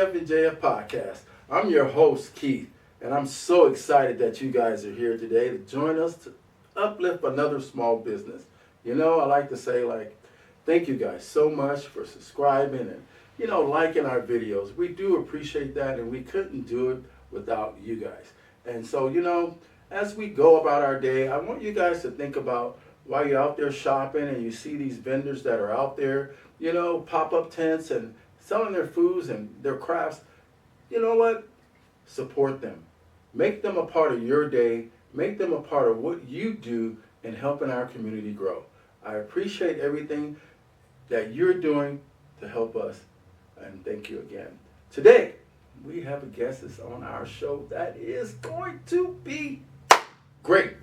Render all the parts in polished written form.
KF&JF podcast. I'm your host, Keith, and I'm so excited that you guys are here today to join us to uplift another small business. You know, I like to say, thank you guys so much for subscribing and, liking our videos. We do appreciate that, and we couldn't do it without you guys. And so, as we go about our day, I want you guys to think about while you're out there shopping and you see these vendors that are out there, pop-up tents and selling their foods and their crafts. You know what? Support them. Make them a part of your day. Make them a part of what you do in helping our community grow. I appreciate everything that you're doing to help us, and thank you again. Today, we have a guest that's on our show that is going to be great.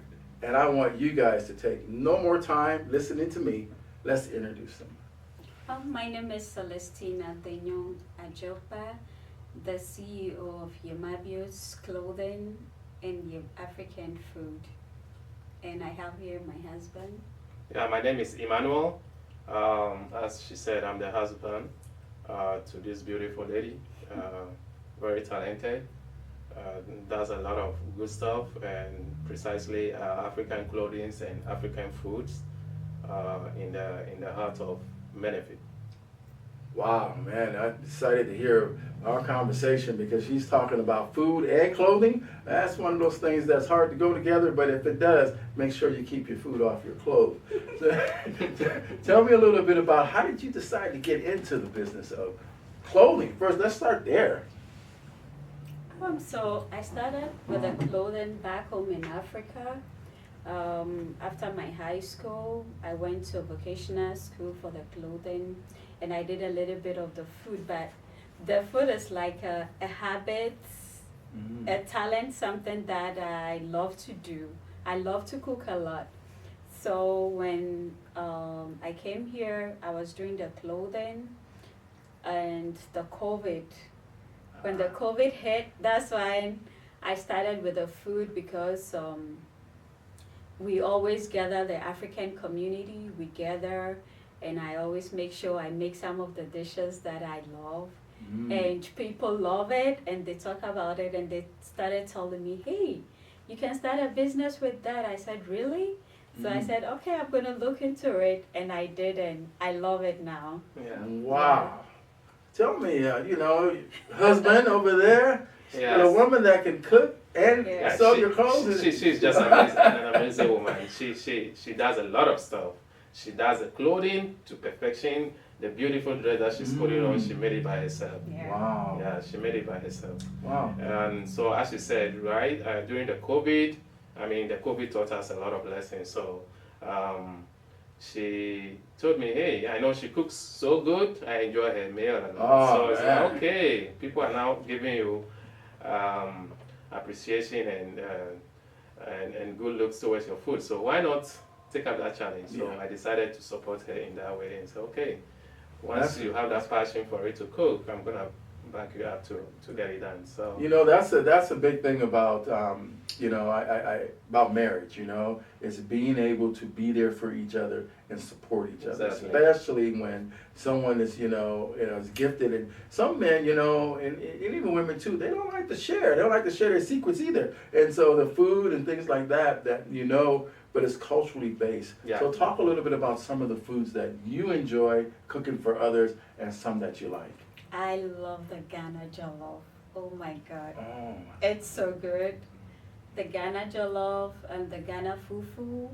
And I want you guys to take no more time listening to me. Let's introduce them. My name is Celestina Adzokpa, the CEO of Nyamabio's Clothing and African Food. And I have here my husband. Yeah, my name is Emmanuel. As she said, I'm the husband to this beautiful lady, very talented. Does a lot of good stuff, and precisely African clothing and African foods in the heart of Menifee. Wow, man, I'm excited to hear our conversation because she's talking about food and clothing. That's one of those things that's hard to go together, but if it does, make sure you keep your food off your clothes. Tell me a little bit about how did you decide to get into the business of clothing? First, let's start there. So I started with the clothing back home in Africa. After my high school, I went to a vocational school for the clothing, and I did a little bit of the food, but the food is like a habit, a talent, something that I love to do. I love to cook a lot. So when I came here, I was doing the clothing and the COVID. When the COVID hit, that's why I started with the food because we always gather the African community. We gather, and I always make sure I make some of the dishes that I love. And people love it, and they talk about it, and they started telling me, hey, you can start a business with that. I said, really? So I said, okay, I'm going to look into it, and I did, and I love it now. Yeah. Wow. Tell me, husband over there, Yes. a woman that can cook and sew your clothes. She's just an amazing woman. She does a lot of stuff. She does the clothing to perfection. The beautiful dress that she's putting on, she made it by herself. Yeah. Wow. Yeah, she made it by herself. Wow. And so, as you said, right, during the COVID, the COVID taught us a lot of lessons. So, she told me, hey, I know she cooks so good. I enjoy her meal. And so it's like, okay, people are now giving you appreciation and good looks towards your food. So why not take up that challenge? So I decided to support her in that way and say, okay, once you have that passion for it to cook, I'm gonna back you up to get it done. So that's a big thing about about marriage. Is being able to be there for each other and support each other, especially when someone is is gifted. And some men, and even women too, they don't like to share. They don't like to share their secrets either. And so the food and things like that but it's culturally based. Yeah. So talk a little bit about some of the foods that you enjoy cooking for others and some that you like. I love the Ghana jollof. Oh my God. Oh. It's so good. The Ghana jollof and the Ghana fufu.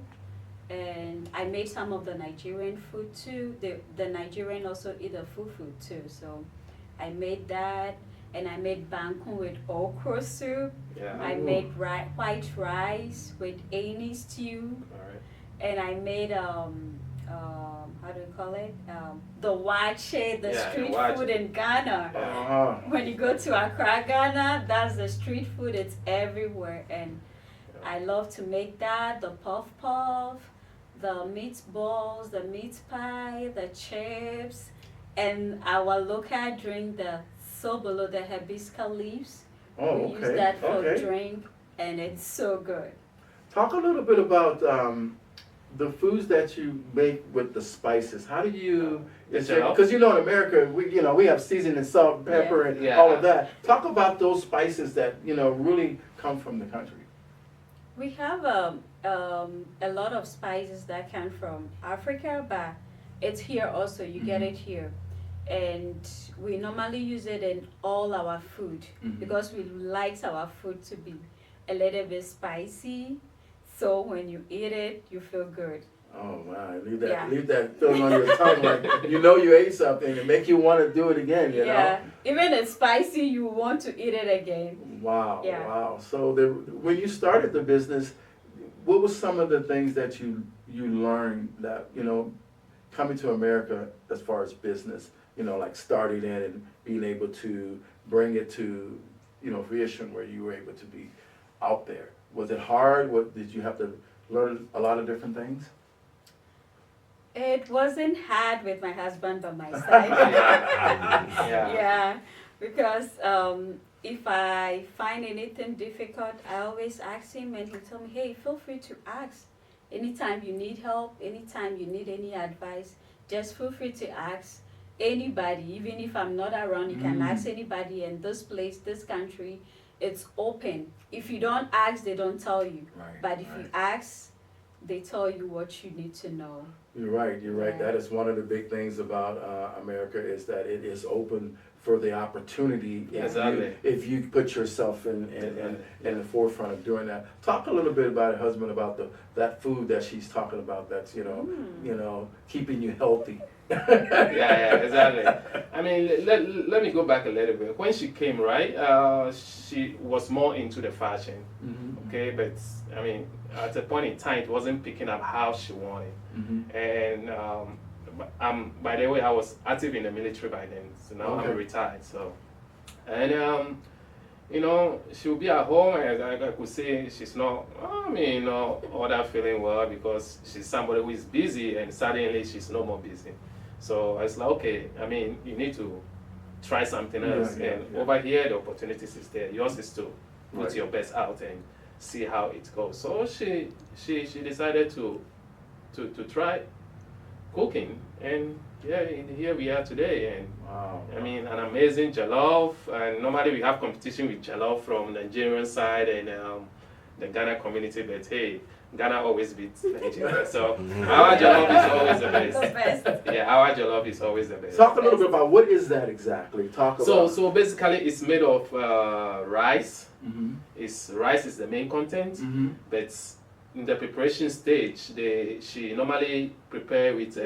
And I made some of the Nigerian food too. The Nigerian also eat the fufu too. So I made that. And I made bangkun with okra soup. yeah. I made white rice with any stew. All right. And I made how do you call it? The wache, the street food in Ghana. Uh-huh. When you go to Accra, Ghana, that's the street food. It's everywhere, and I love to make that. The puff puff, the meatballs, the meat pie, the chips, and our local drink, the sobolo, the hibiscus leaves. Oh, we okay. use that for Okay. drink, and it's so good. Talk a little bit about the foods that you make with the spices, how do you? Jollof? Because in America, we have seasoning, salt, pepper, and Yeah. all of that. Talk about those spices that really come from the country. We have a lot of spices that come from Africa, but it's here also. You get it here. And we normally use it in all our food because we like our food to be a little bit spicy. So when you eat it, you feel good. Oh man, leave Yeah. that feeling on your tongue like you ate something and make you want to do it again. You know. Even it's spicy, you want to eat it again. Wow, Yeah. wow. So when you started the business, what were some of the things that you learned that coming to America as far as business, like starting in and being able to bring it to fruition where you were able to be out there? Was it hard? Did you have to learn a lot of different things? It wasn't hard with my husband by my side. Yeah, because if I find anything difficult, I always ask him, and he told me, hey, feel free to ask. Anytime you need help, anytime you need any advice, just feel free to ask anybody. Even if I'm not around, you can ask anybody. And this place, this country, it's open. If you don't ask, they don't tell you. Right, But if you ask, they tell you what you need to know. You're right. Yeah. That is one of the big things about America is that it is open for the opportunity if you put yourself in the forefront of doing that. Talk a little bit about it, husband, about that food that she's talking about that's keeping you healthy. Yeah, exactly. I mean, let me go back a little bit. When she came, right, she was more into the fashion, okay? But, I mean, at a point in time, it wasn't picking up how she wanted. And by the way, I was active in the military by then, so now I'm retired. So, and she'll be at home, and I could say she's not, all that feeling well because she's somebody who is busy, and suddenly she's no more busy. So it's like, okay, I mean, you need to try something else. Over here, the opportunities is there. Yours is to put your best out and see how it goes. So she decided to try cooking, and here we are today. And I mean, an amazing jollof. And normally we have competition with jollof from the Nigerian side and the Ghana community, but hey, Ghana always beats Nigeria. So our jollof is always the best. The best. Yeah, our jollof is always the best. Talk a little bit about what is that exactly. So basically, it's made of rice. Rice is the main content, but in the preparation stage, she normally prepare with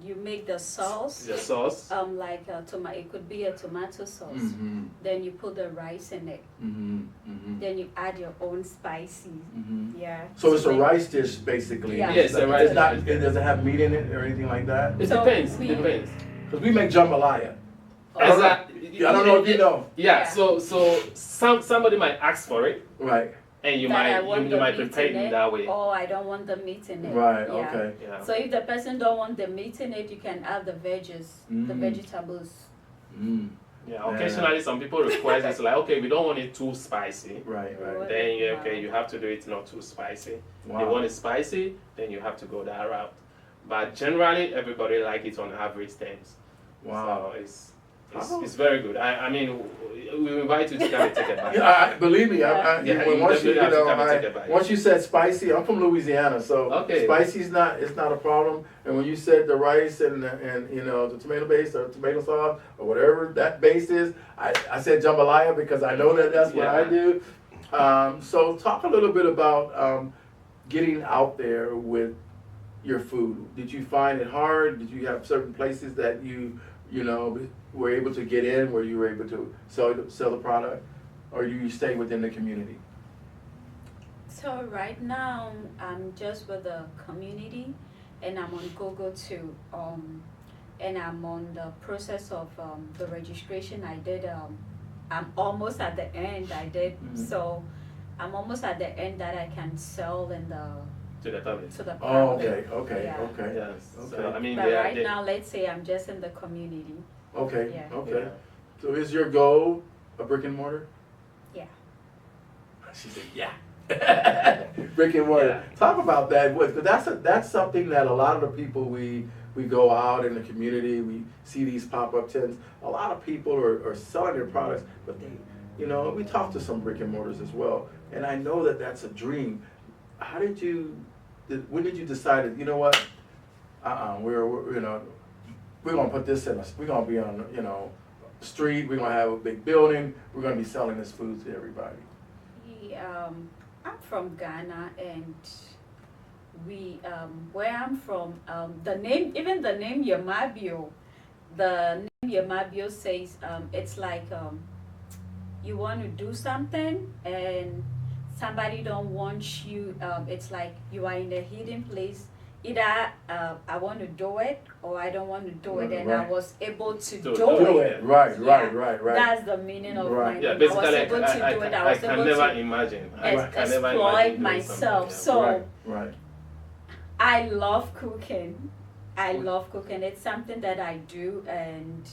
you make the sauce. The sauce. Like it could be a tomato sauce. Then you put the rice in it. Then you add your own spices. Yeah. So it's a rice dish basically. Yeah. Yes, a rice dish. It doesn't have meat in it or anything like that. It depends. Depends. Because we make jambalaya. I don't know if you know. Yeah. So somebody might ask for it. Right. And you that might prepare it in that way. Oh, I don't want the meat in it. Right. Yeah. Okay. Yeah. So if the person don't want the meat in it, you can add the veggies, the vegetables. Yeah. Occasionally, some people request it's like, okay, we don't want it too spicy. Right. Then you have to do it not too spicy. Wow. If you want it spicy, then you have to go that route. But generally, everybody like it on average terms. Wow. So it's very good. I mean, we invite you to come and take a bite. Yeah, believe me. Yeah, once you said spicy, I'm from Louisiana, so spicy's not a problem. And when you said the rice and the tomato base or tomato sauce or whatever that base is, I said jambalaya because I know that's what I do. So talk a little bit about getting out there with your food. Did you find it hard? Did you have certain places that you were able to get in where you were able to sell the product, or you stay within the community? So right now I'm just with the community, and I'm on Google too, and I'm on the process of the registration. I did. I'm almost at the end. So I'm almost at the end that I can sell in to the public. Oh, okay. Yes. Okay. So, I mean, but right now, let's say I'm just in the community. Okay. Yeah. Okay. So is your goal a brick and mortar? Yeah. She said, yeah. Brick and mortar. Yeah. Talk about that, because that's something that a lot of the people we go out in the community, we see these pop-up tents. A lot of people are selling their products, but they, we talk to some brick and mortars as well, and I know that that's a dream. How did you? When did you decide that, you know what? We're gonna put this in. We're gonna be on street. We're gonna have a big building. We're gonna be selling this food to everybody. I'm from Ghana, and we where I'm from, the name Nyamabio, the name Nyamabio says it's like you want to do something and somebody don't want you. It's like you are in a hidden place. Either I want to do it or I don't want to do it, and I was able to do it. Right. That's the meaning of my name. Yeah, I was basically, able to do it. I was can able never to imagine. exploit myself. So Right. I love cooking. It's something that I do, and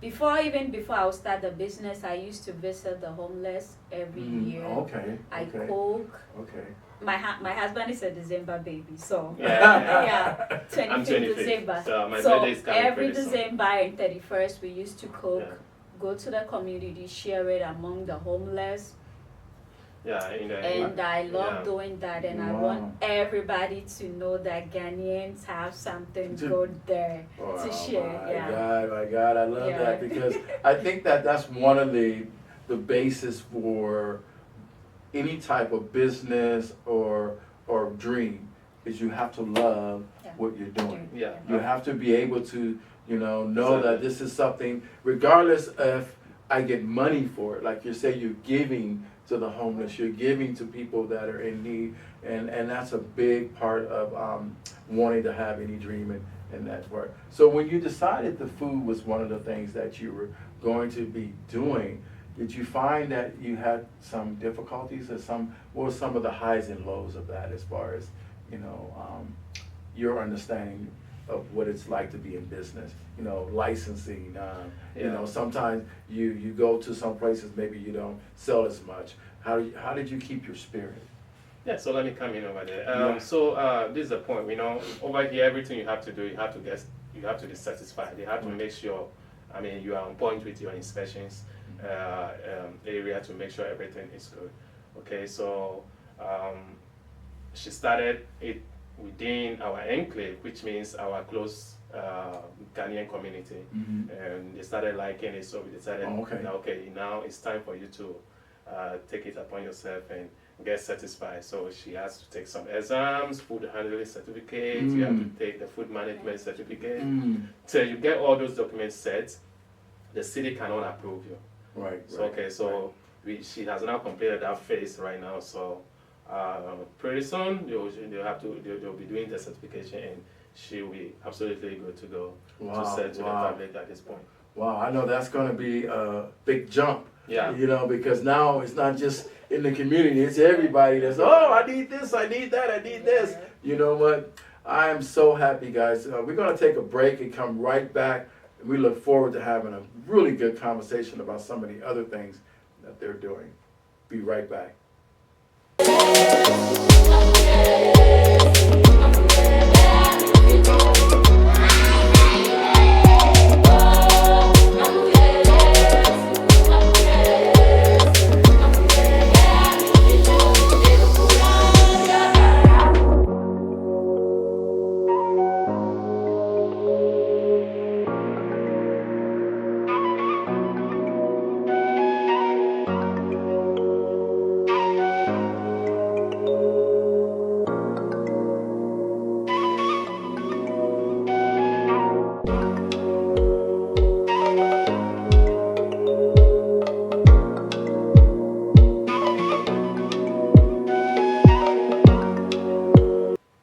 before I would start the business, I used to visit the homeless every year. Okay. I cook. Okay. My husband is a December baby, so Yeah. 25th I'm 25th, December. so my birthday is coming every pretty soon. December and 31st, we used to cook, Yeah. go to the community, share it among the homeless. Yeah, And I love doing that, and I Wow. want everybody to know that Ghanaians have something good there to share. My God, I love that, because I think that's one of the basis for any type of business or dream, is you have to love what you're doing. Yeah. You have to be able to, know Exactly. that this is something, regardless if I get money for it. Like you say, you're giving to the homeless, you're giving to people that are in need, and that's a big part of wanting to have any dream in that part. So when you decided the food was one of the things that you were going to be doing, did you find that you had some difficulties, or what were some of the highs and lows of that, as far as your understanding of what it's like to be in business, licensing, sometimes you go to some places, maybe you don't sell as much. How did you keep your spirit? Yeah, so let me come in over there. So this is the point, over here, everything you have to do, you have to be satisfied. You have to make sure, you are on point with your inspections area to make sure everything is good. Okay, so she started it within our enclave, which means our close Ghanaian community, and they started liking it, so we decided, now it's time for you to take it upon yourself and get satisfied. So she has to take some exams, food handling certificate, you have to take the food management certificate. So you get all those documents set, the city cannot approve you. So she has now completed that phase right now, so pretty soon they'll be doing the certification, and she will be absolutely good to go to sell to the public at this point. Wow, I know that's going to be a big jump. Yeah. Because now it's not just in the community, it's everybody that's, I need this, I need that, I need this. You know what? I am so happy, guys. We're going to take a break and come right back. We look forward to having a really good conversation about some of the other things that they're doing. Be right back.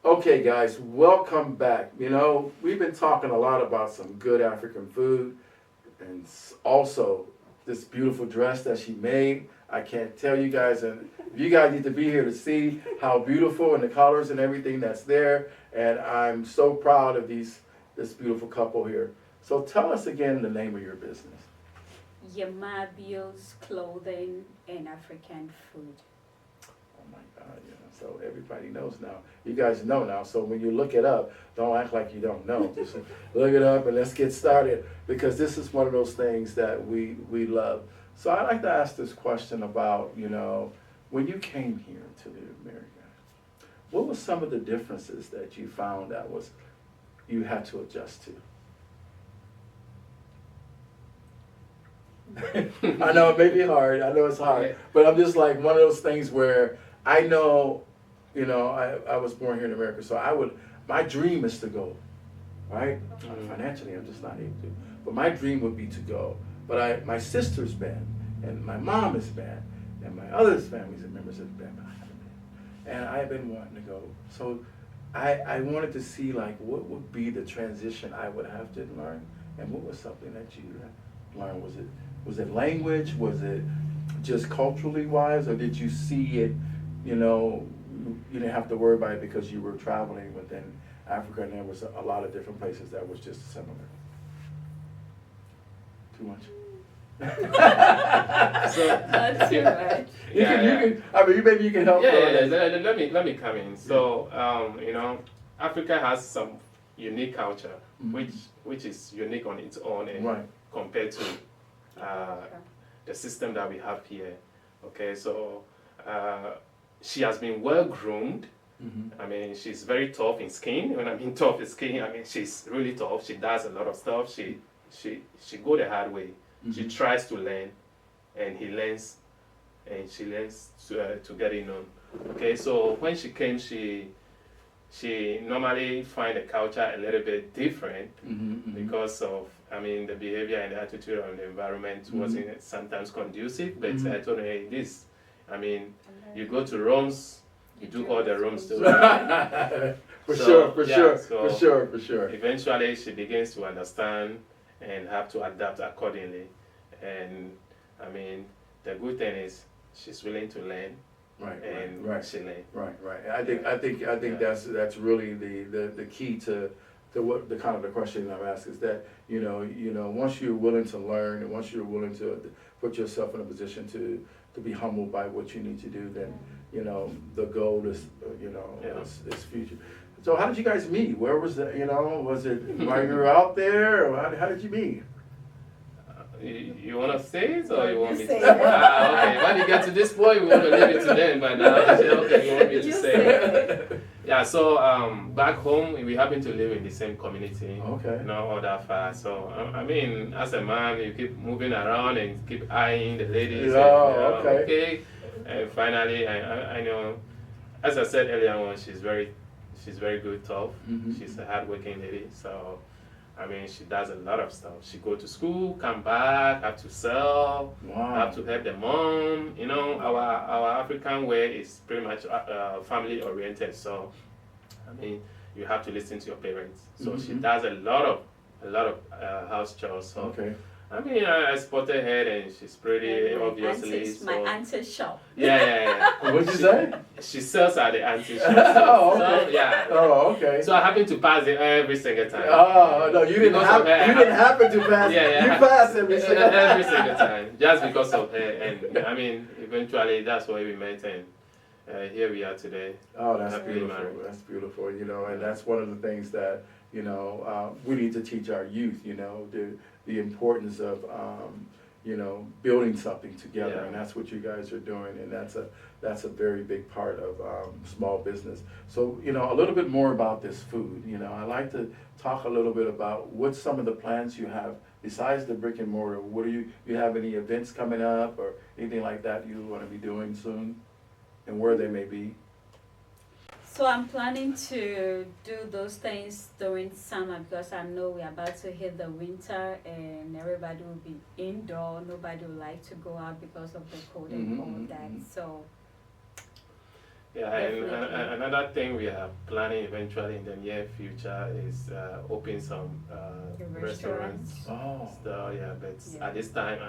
Okay, guys, welcome back. We've been talking a lot about some good African food, and also this beautiful dress that she made. I can't tell you guys, and you guys need to be here to see how beautiful, and the colors and everything that's there. And I'm so proud of this beautiful couple here. So tell us again the name of your business. Nyamabio's Clothing and African Food. Oh my God. So everybody knows now. You guys know now. So when you look it up, don't act like you don't know. Just look it up and let's get started, because this is one of those things that we love. So I like to ask this question about, when you came here to America, what were some of the differences that you found that you had to adjust to? I know it may be hard. I know it's hard, but I'm just like one of those things where I know, I was born here in America, so my dream is to go, right? Financially, I'm just not able to, but my dream would be to go. But my sister's been, and my mom has been, and my other families and members have been, but I haven't been, and I've been wanting to go. So I wanted to see like what would be the transition I would have to learn, and what was something that you learned? Was it language? Was it just culturally wise, or did you see it, you didn't have to worry about it because you were traveling within Africa and there was a lot of different places that was just similar? Too much? Not too much. Maybe you can help. Let me come in. So, Africa has some unique culture, which is unique on its own, and compared to the system that we have here. Okay, so she has been well groomed. I mean, she's very tough in skin. When I mean tough in skin, I mean she's really tough. She does a lot of stuff. She go the hard way. She tries to learn, and he learns, and she learns to get in on. Okay, so when she came, she normally find the culture a little bit different because of, the behavior and the attitude of the environment wasn't sometimes conducive. But I told her, hey, you go to rooms, you do all the rooms too. For sure. Eventually, she begins to understand and have to adapt accordingly. And the good thing is she's willing to learn. Right. She learn. Right. I think that's really the key to what the kind of the question I'm asking is that once you're willing to learn and once you're willing to put yourself in a position to be humbled by what you need to do, then the goal is is future. So how did you guys meet? Where was the was it while you were out there, or how did you meet? You want to say it, or you want me to say it? Okay, when you get to this point, we want to leave it to them, but now okay, you want me to say it. Yeah, so back home, we happen to live in the same community. Okay. Not all that far. So, as a man, you keep moving around and keep eyeing the ladies. Okay. And finally, I know, as I said earlier on, she's very good, tough. She's a hardworking lady. So, she does a lot of stuff. She go to school, come back, have to sell, have to help the mom. Our African way is pretty much family oriented. So, you have to listen to your parents. So she does a lot of house chores. So, okay. I spotted her and she's pretty, obviously. My auntie's shop. Yeah. What'd you say? She sells at the auntie shop. Okay. So, yeah. Oh, okay. So I happen to pass it every single time. Oh, no, you didn't happen to pass. Yeah. You passed every single time. Every single time. Just because of her. And eventually that's why we met, and here we are today. Oh, that's beautiful. That's beautiful. And that's one of the things that we need to teach our youth. The importance of building something together, and that's what you guys are doing, and that's a very big part of small business. So a little bit more about this food. I'd like to talk a little bit about what some of the plans you have besides the brick and mortar. What do you have any events coming up or anything like that you want to be doing soon, and where they may be? So I'm planning to do those things during summer because I know we're about to hit the winter and everybody will be indoor. Nobody will like to go out because of the cold and all that. So yeah, and another thing we are planning eventually in the near future is open some restaurants. Oh. So but at this time,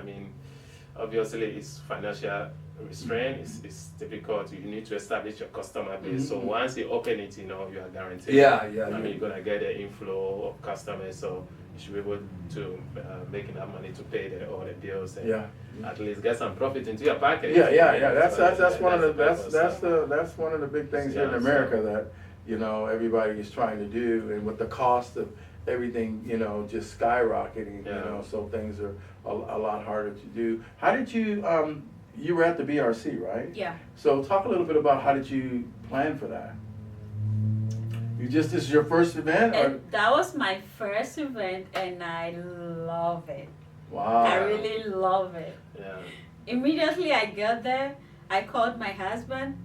obviously it's financial restrained. It's difficult. You need to establish your customer base. So once you open it, you are guaranteed. Yeah. I mean, you're gonna get an inflow of customers. So you should be able to make enough money to pay all the bills and at least get some profit into your pocket. Yeah. That's one of the big things here in America that everybody is trying to do, and with the cost of everything just skyrocketing, so things are a lot harder to do. How did you you were at the BRC, right? Yeah. So talk a little bit about how did you plan for that? This is your first event? And that was my first event, and I love it. Wow. I really love it. Yeah. Immediately I got there, I called my husband,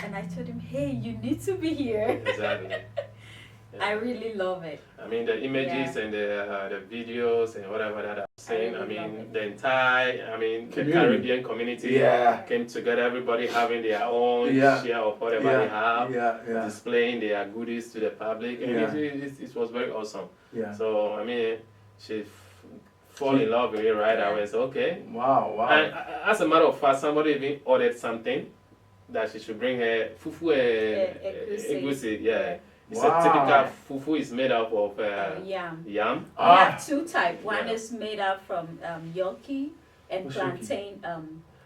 and I told him, hey, you need to be here. Exactly. Yeah. I really love it. I mean, the images and the videos and whatever that I'm saying. I mean, the entire, the Caribbean community came together. Everybody having their own share of whatever they have, displaying their goodies to the public, and it was very awesome. Yeah. So I mean, she fall in love with me right away. So okay. Wow. And as a matter of fact, somebody even ordered something that she should bring her fufu egusi. Yeah. It's a typical fufu is made up of yam. Yam. We have two types. One is made up from gnocchi and plantain,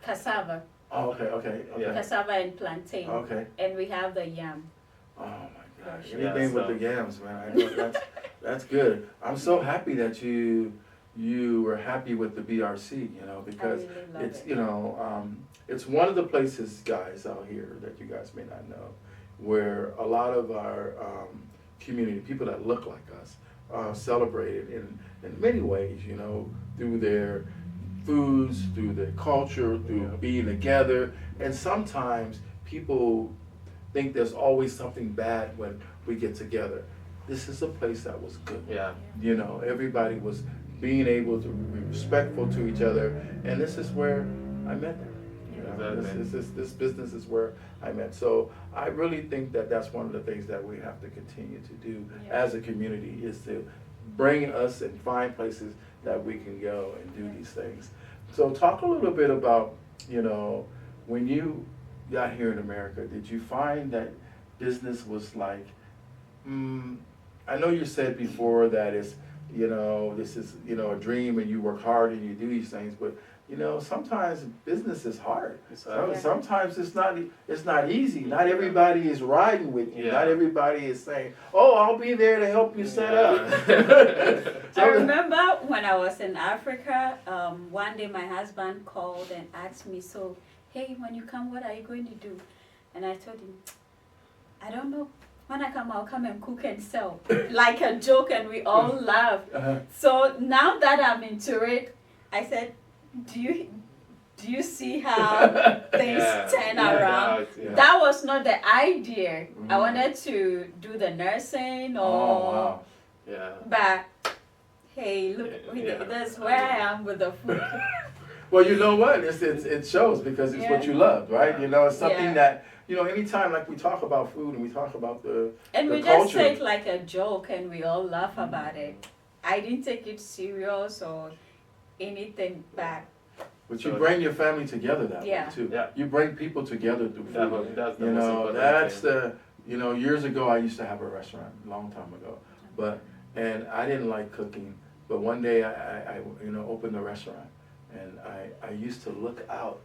cassava. Oh, okay. Cassava and plantain. Okay. And we have the yam. Oh my gosh! Anything with the yams, man. I know that's good. I'm so happy that you were happy with the BRC, because it's one of the places, guys, out here that you guys may not know, where a lot of our community, people that look like us, are celebrated in many ways, through their foods, through their culture, through being together. And sometimes people think there's always something bad when we get together. This is a place that was good. Yeah. Everybody was being able to be respectful to each other, and this is where I met them. This business is where I met. So I really think that that's one of the things that we have to continue to do as a community, is to bring us and find places that we can go and do these things. So talk a little bit about, when you got here in America, did you find that business was like, I know you said before that it's, this is, a dream and you work hard and you do these things, but sometimes business is hard. Sometimes it's not easy. Not everybody is riding with you. Not everybody is saying, "Oh, I'll be there to help you set up." I remember when I was in Africa, one day my husband called and asked me, "So, hey, when you come, what are you going to do?" And I told him, "I don't know. When I come, I'll come and cook and sell." Like a joke, and we all laughed. So now that I'm into it, I said, do you see how things turn around? That was not the idea. I wanted to do the nursing but hey, look, that's where I am with the food. Well, you know what? It shows, because it's what you love, right? It's something that, anytime like we talk about food and we talk about the we culture, just take like a joke and we all laugh about it. I didn't take it serious or anything back. But you bring your family together that way too. Yeah. You bring people together through food. That's the most important thing. Years ago I used to have a restaurant, a long time ago, and I didn't like cooking. But one day I opened a restaurant, and I used to look out,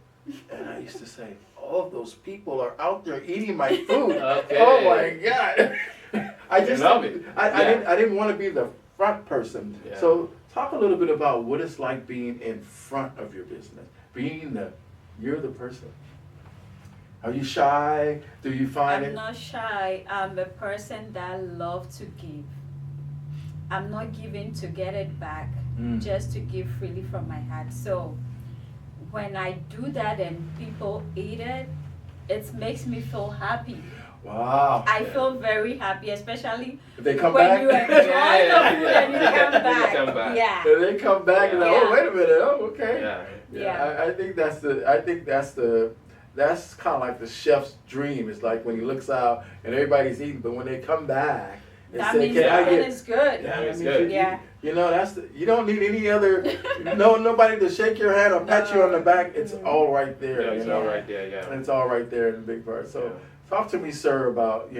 and I used to say, "Oh, those people are out there eating my food." Oh my God! I just love it. I didn't want to be the front person. Yeah. So talk a little bit about what it's like being in front of your business, you're the person. Are you shy? Do you find I'm not shy. I'm a person that loves to give. I'm not giving to get it back, just to give freely from my heart. So when I do that and people eat it, it makes me feel happy. Wow. I feel very happy, especially they come when back. You enjoy the food and you come back. Yeah. And they come back and oh, wait a minute. Oh, okay. Yeah. I think that's kind of like the chef's dream. It's like when he looks out and everybody's eating, but when they come back, and That say, means "Can I the get?" food is good. Yeah, It's I mean, good. Yeah. You know, you don't need any other, nobody to shake your hand or pat you on the back. It's all right there. Yeah, it's you know? all right there. Yeah. It's all right there in the big part. So, Yeah. talk to me, sir, about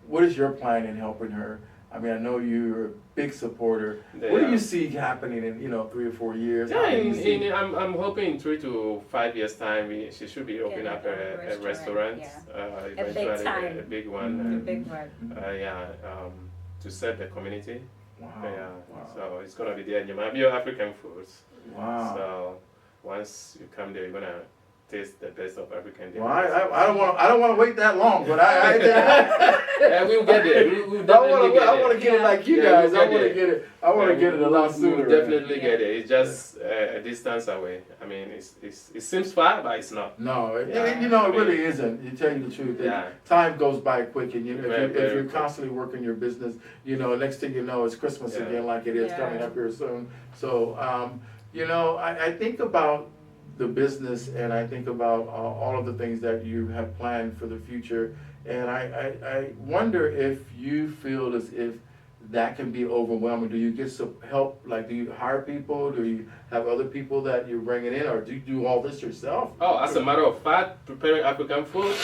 what is your plan in helping her? I mean, I know you're a big supporter. What do you see happening in 3 or 4 years? Yeah, How do you see- I'm hoping in 3 to 5 years time, she should be opening Get up a a restaurant, eventually time. a big The one. big one. To serve the community. Wow. Yeah, Wow. so it's gonna be there. Nyamabio African foods. Wow. So once you come there, you're gonna taste the best of African. Well, I don't want to wait that long, but I Yeah, we'll get there. We'll definitely get I want there. to get it like you Yeah, guys. we'll I get want to there. get it. I want to get it a lot sooner. We'll definitely Yeah. get it. It's just a distance away. I mean, it seems far, but it's not. No, it Yeah. really isn't. You tell you the truth. Yeah. Time goes by quick, and if Very, you're very quick. constantly working your business, next thing you know, it's Christmas Yeah. again, like it is Yeah. coming up here soon. So, I think about the business, and I think about all of the things that you have planned for the future, and I wonder if you feel as if that can be overwhelming. Do you get some help? Like, do you hire people? Do you have other people that you're bringing in, or do you do all this yourself? Oh, as a matter of fact, preparing African food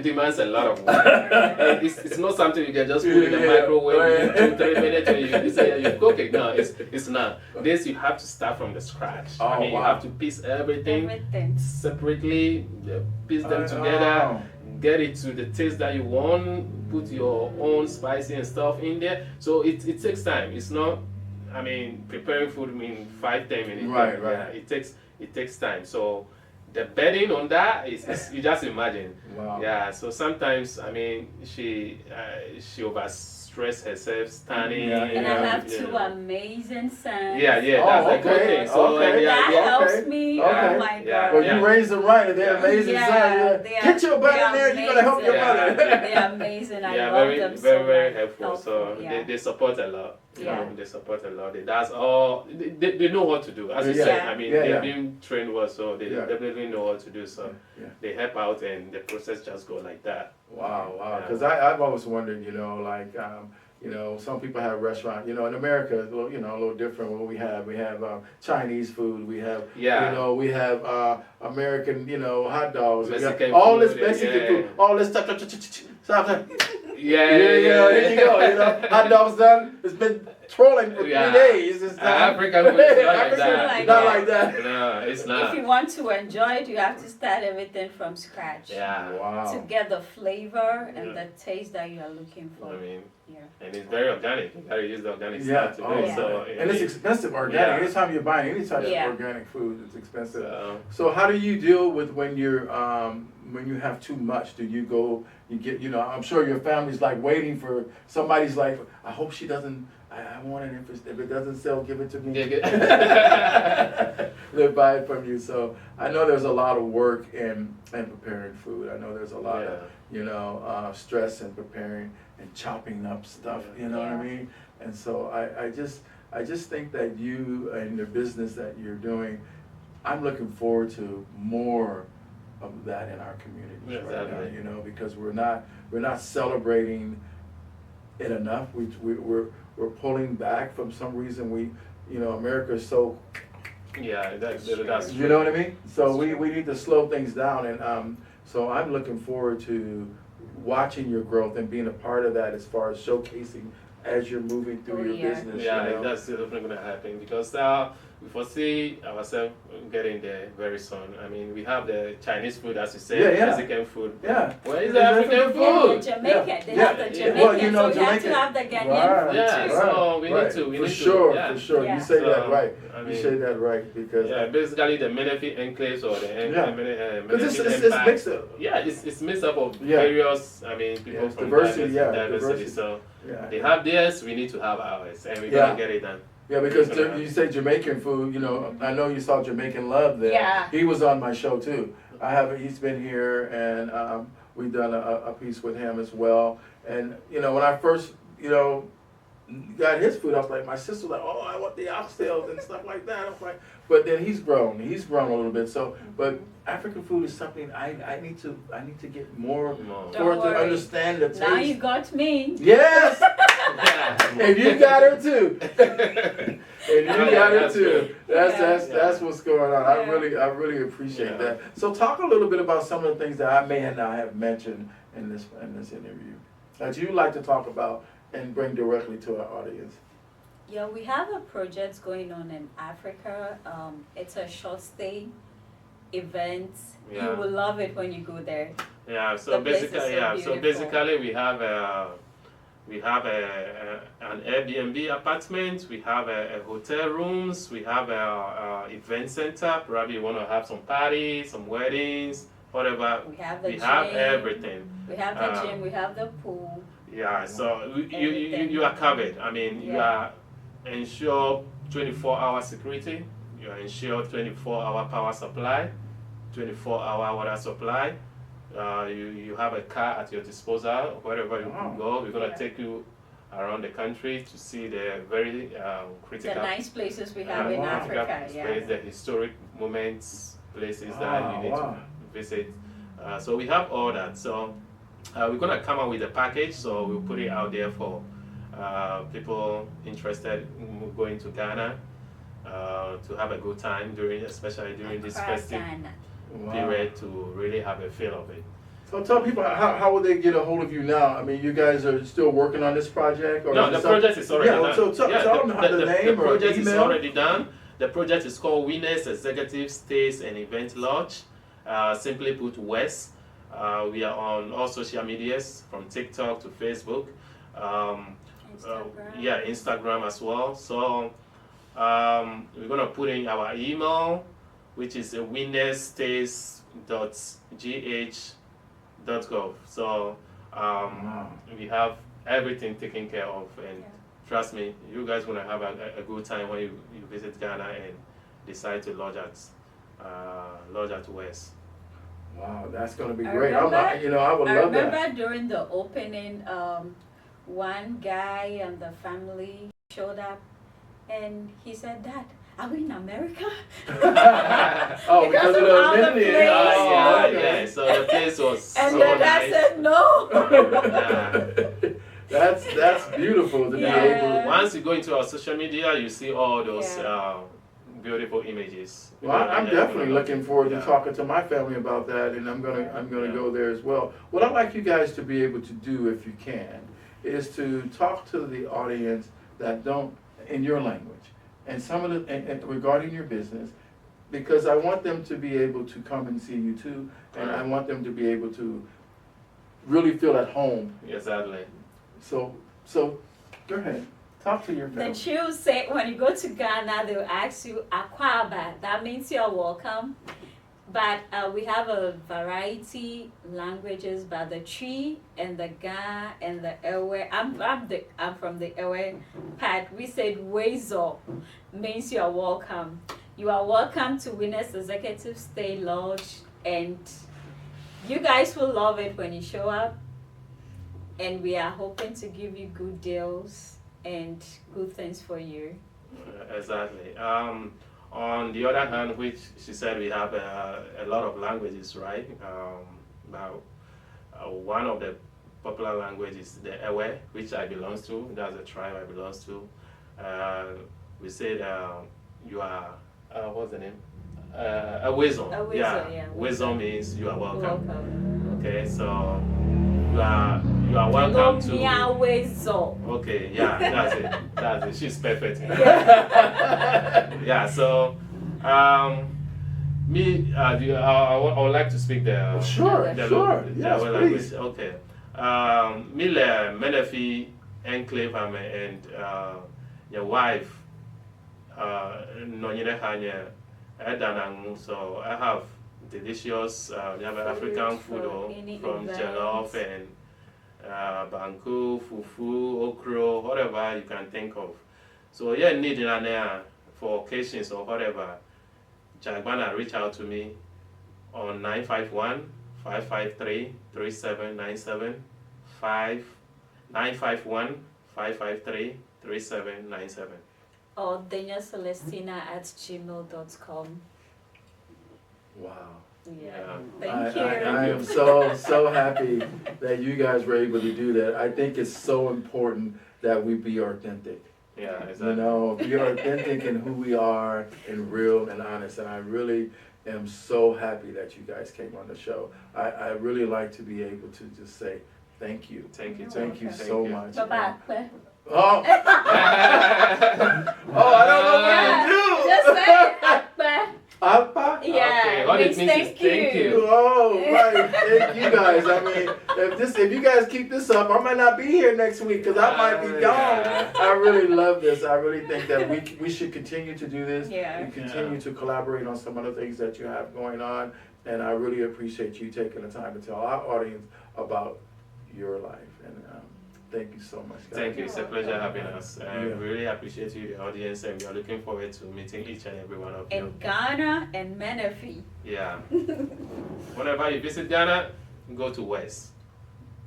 demands a lot of work. It's not something you can just put in the microwave in 2-3 minutes and you say you cook it. No, it's not. This you have to start from the scratch. I mean, you have to piece everything separately, piece them together, get it to the taste that you want, put your own spicy and stuff in there. So it takes time. It's not, I mean, preparing food in 5-10 minutes. Right. Yeah, it takes time. So the bedding on that is you just imagine. Wow. Yeah. So sometimes, I mean, she overstressed herself standing. Yeah, And I have you two know. amazing sons. Yeah, that's a good thing. So okay. That helps Okay. me. Okay. Oh my Yeah. God. Well, you raised them right, and they're amazing Yeah, sons. they are- Get your butt they in there. are You're gonna help your amazing. mother. They're amazing. I love very, them so very, very much. helpful. So yeah. they support a lot. Yeah. They support a lot. That's all. They know what to do. As you Yeah. said, I mean, Yeah, they've yeah. been trained well, so they Yeah. definitely know what to do. So Yeah. they help out, and the process just go like that. Wow. Yeah. Because I've always wondered, some people have restaurants. In America, it's a little different. What we have Chinese food. We have, Yeah. we have American, hot dogs. We got Mexican all this food, Mexican yeah. food. All this stuff. Yeah, Here you go. Hot dogs done. It's been trolling for 3 days. It's African food is not like that. like Not that. like that. No, it's If not. you want to enjoy it, you have to start everything from scratch. Yeah. To Wow. get the flavor and Yeah. the taste that you are looking for. I mean, Yeah. and it's very organic. You gotta use the organic Yeah. stuff to Oh, do it. yeah. So, And it's expensive organic. Yeah. Anytime you're buying any type Yeah. of organic food, it's expensive. So, So how do you deal with when you have too much? Do you go, I'm sure your family's like waiting for, somebody's like, I hope she doesn't, I want it, if it doesn't sell, give it to me. They buy it from you. So I know there's a lot of work in preparing food. I know there's a lot of, stress in preparing and chopping up stuff, you know what I Yeah. mean? And so I just think that you and the business that you're doing, I'm looking forward to more of that in our communities right now, Exactly. because we're not celebrating it enough. We're pulling back from some reason. America is so, that's you know what I mean? So we need to slow things down, and so I'm looking forward to watching your growth and being a part of that as far as showcasing as you're moving through your business. Yeah, that's definitely going to happen because we foresee ourselves getting there very soon. I mean, we have the Chinese food, as you said, Mexican food. Yeah. Where is the African Yeah, food? the Jamaican. They Yeah. have the Yeah. Jamaican, Well, so you have Jamaican. to have the Ghanaian Right. food Yeah, too. so we Right. need to. For sure. Yeah. You say that right. I You mean, say that right because basically the Menifee enclaves or the because Menifee it's mixed up. Yeah, it's mixed up of Yeah. various. I mean, people Yes, from diversity, diversity. diversity. So Yeah. they have theirs, we need to have ours, and we're Yeah. gonna get it done. Yeah, because you say Jamaican food, I know you saw Jamaican Love there. Yeah. He was on my show too. He's been here, and we've done a piece with him as well. And when I first, got his food, I was like, my sister was like, oh, I want the oxtails and stuff like that. I was like, but then he's grown a little bit. So, but African food is something I need to get more Don't for it to worry. understand the taste. Now you got me. Yes, and you got her too. And you got her too. That's what's going on. I really appreciate that. So talk a little bit about some of the things that I may not have mentioned in this interview that you like to talk about and bring directly to our audience. Yeah, we have a project going on in Africa. It's a short stay event. Yeah. You will love it when you go there. Yeah. So The place is basically, so So beautiful. basically, we have an Airbnb apartment. We have a hotel rooms. We have a event center. Probably you want to have some parties, some weddings, whatever. We have the We gym. have everything. We have the gym. We have the pool. Yeah, so Everything. you are covered. I mean, you Yeah. are ensured 24-hour security. You are ensured 24-hour power supply, 24-hour water supply. You have a car at your disposal wherever you Wow. go. We're gonna Yeah. take you around the country to see the very The critical, nice places we have in wow. Africa. Yeah. place, the historic moments, places that Wow, you need wow. to visit. So we have all that. So we're gonna come up with a package. So we'll put it out there for people interested in going to Ghana to have a good time especially during this Accra, festive Ghana. Wow. period, to really have a feel of it. So tell people how would they get a hold of you now? I mean, you guys are still working on this project, or No, is the it some- project is already yeah, done. So tell them the name the or project is email. already done. The project is called Winners Executive Stays and Event Lodge. Simply put, WES. We are on all social medias, from TikTok to Facebook. Instagram. Instagram as well. So we're gonna put in our email, which is winnerstays.gh.gov. So Wow. we have everything taken care of, and Yeah. trust me, you guys gonna have a good time when you visit Ghana and decide to lodge at West. Wow, that's gonna be I great. remember- I would I love remember that. during the opening, one guy and the family showed up, and he said, "Dad, are we in America?" Oh, because of the how the amenity. place Oh, yeah, looked. okay. yeah. So the place was And so then I nice. said, "No." That's beautiful to be Yeah. able. Once you go into our social media, you see all those Yeah. beautiful images. Well, I'm Yeah, definitely yeah. looking forward to Yeah. talking to my family about that, and I'm gonna Yeah. go there as well. What I'd like you guys to be able to do, if you can, is to talk to the audience that don't in your language, and some of the and regarding your business, because I want them to be able to come and see you too, and I want them to be able to really feel at home. Exactly. So go ahead, talk to your The family. Jews say when you go to Ghana, they'll ask you "Akwaba." That means you're welcome. But we have a variety languages, but the Tree and the Ga and the Ewe. I'm from the Ewe part. We said Wezo means you are welcome. You are welcome to Winners Executive Stay Lodge, and you guys will love it when you show up. And we are hoping to give you good deals and good things for you. Exactly. On the other hand, which she said, we have a lot of languages, right? Now, one of the popular languages is the Ewe, which I belong to. That's the tribe I belong to. We said you are, what's the name? A Wezo. A Wezo, yeah, Wezo Wezo. means you are welcome. Welcome. Okay, so you are welcome to. Wezo. Okay, yeah, that's it. That's it. She's perfect. Yeah. Yeah, so me, I would like to speak the Sure, the sure, the yes, language. please. Okay. Me le Menefi enclave and your wife Nonyine Hanya Edanang. So I have delicious African food any from event. jollof and banku, fufu, okro, whatever you can think of. So yeah, need in there for occasions or whatever. Jagbana reach out to me on 951-553-3797, 951 553-3797. Or Celestina@gmail.com. Wow. Yeah. Yeah. Thank you. I am so happy that you guys were able to do that. I think it's so important that we be authentic. Yeah, exactly. You know, be authentic in who we are and real and honest. And I really am so happy that you guys came on the show. I really like to be able to just say thank you. Thank you. Thank you Thank so you. much. Bye-bye. Oh. Oh, I don't know what to do. Just say Akbar. Appa? Yeah, Okay, what it means means is thank you. Oh, right. Thank you guys. I mean, if you guys keep this up, I might not be here next week because I might be gone. Yeah. I really love this. I really think that we should continue to do this. Yeah. We continue to collaborate on some other things that you have going on. And I really appreciate you taking the time to tell our audience about your life. And thank you so much, guys. Thank you. It's a pleasure having us. Yeah. We really appreciate you, the audience, and we are looking forward to meeting each and every one of you. In Ghana and Menifee. Yeah. Whenever you visit Ghana, go to West.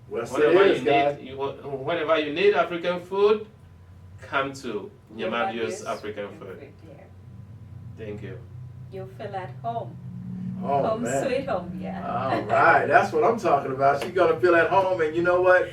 West Whenever it is, guys. whenever you need African food, come to Nyamabio's African food. Yeah. Thank you. You feel at home. Oh, Home man. sweet home, yeah. All right, that's what I'm talking about. She's gonna feel at home, and you know what?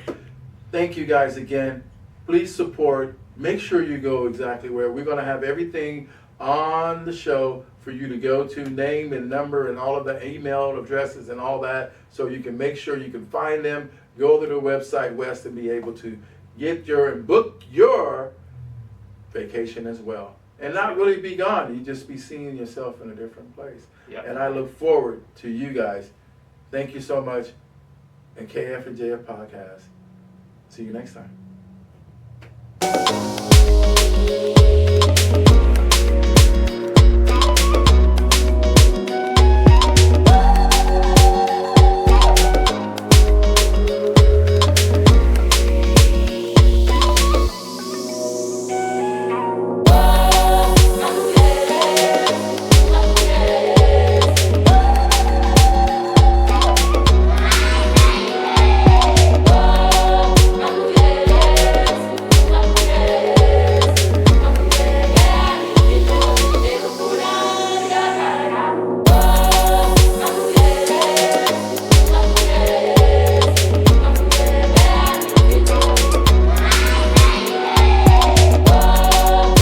Thank you guys again. Please support. Make sure you go exactly where we're gonna have everything on the show for you to go to, name and number and all of the email addresses and all that, so you can make sure you can find them. Go to the website West and be able to get and book your vacation as well, and not really be gone. You just be seeing yourself in a different place. Yep. And I look forward to you guys. Thank you so much. And KF&JF Podcast. See you next time.